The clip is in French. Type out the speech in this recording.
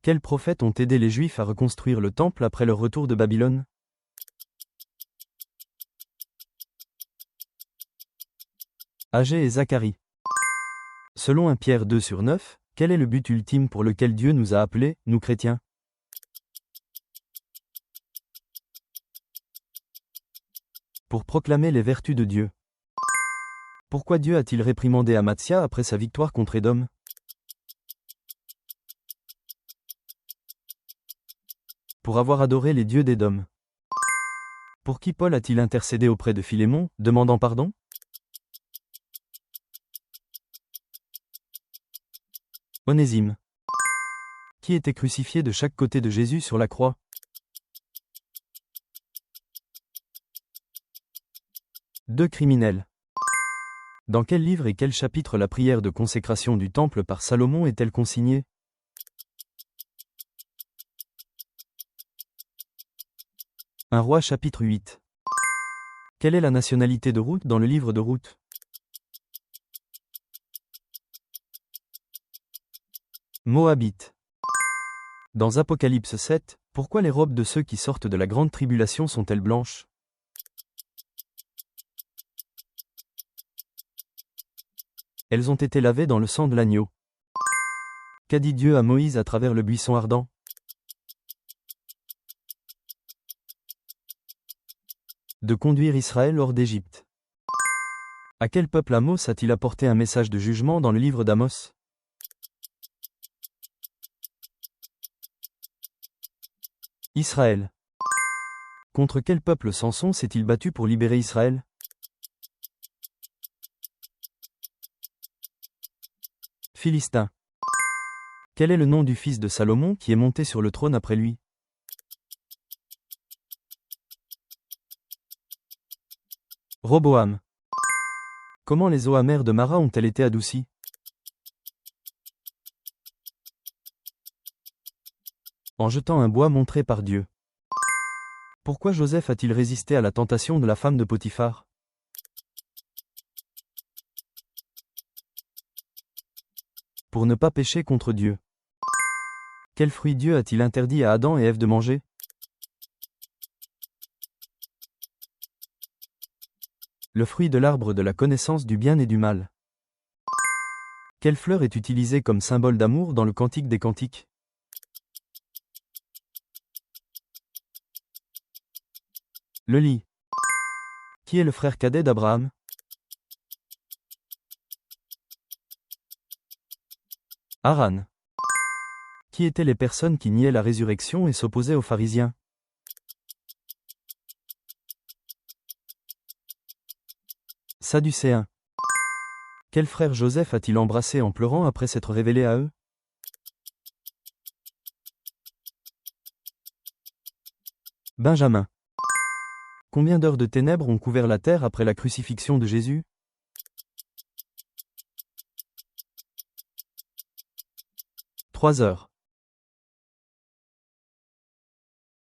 Quels prophètes ont aidé les Juifs à reconstruire le temple après leur retour de Babylone? Agé et Zacharie. Selon 1 Pierre 2/9, quel est le but ultime pour lequel Dieu nous a appelés, nous chrétiens? Pour proclamer les vertus de Dieu. Pourquoi Dieu a-t-il réprimandé Amatzia après sa victoire contre Édom? Pour avoir adoré les dieux d'Édom. Pour qui Paul a-t-il intercédé auprès de Philémon, demandant pardon? Onésime. Qui était crucifié de chaque côté de Jésus sur la croix? Deux criminels. Dans quel livre et quel chapitre la prière de consécration du temple par Salomon est-elle consignée? Un roi chapitre 8. Quelle est la nationalité de Ruth dans le livre de Ruth? Moabite. Dans Apocalypse 7, pourquoi les robes de ceux qui sortent de la grande tribulation sont-elles blanches? Elles ont été lavées dans le sang de l'agneau. Qu'a dit Dieu à Moïse à travers le buisson ardent? De conduire Israël hors d'Égypte. À quel peuple Amos a-t-il apporté un message de jugement dans le livre d'Amos? Israël. Contre quel peuple Samson s'est-il battu pour libérer Israël? Philistin. Quel est le nom du fils de Salomon qui est monté sur le trône après lui? Roboam. Comment les eaux amères de Mara ont-elles été adoucies? En jetant un bois montré par Dieu. Pourquoi Joseph a-t-il résisté à la tentation de la femme de Potiphar? Pour ne pas pécher contre Dieu. Quel fruit Dieu a-t-il interdit à Adam et Ève de manger? Le fruit de l'arbre de la connaissance du bien et du mal. Quelle fleur est utilisée comme symbole d'amour dans le Cantique des Cantiques? Le lit. Qui est le frère cadet d'Abraham? Haran. Qui étaient les personnes qui niaient la résurrection et s'opposaient aux pharisiens? Sadducéens. Quel frère Joseph a-t-il embrassé en pleurant après s'être révélé à eux? Benjamin. Combien d'heures de ténèbres ont couvert la terre après la crucifixion de Jésus? 3 heures.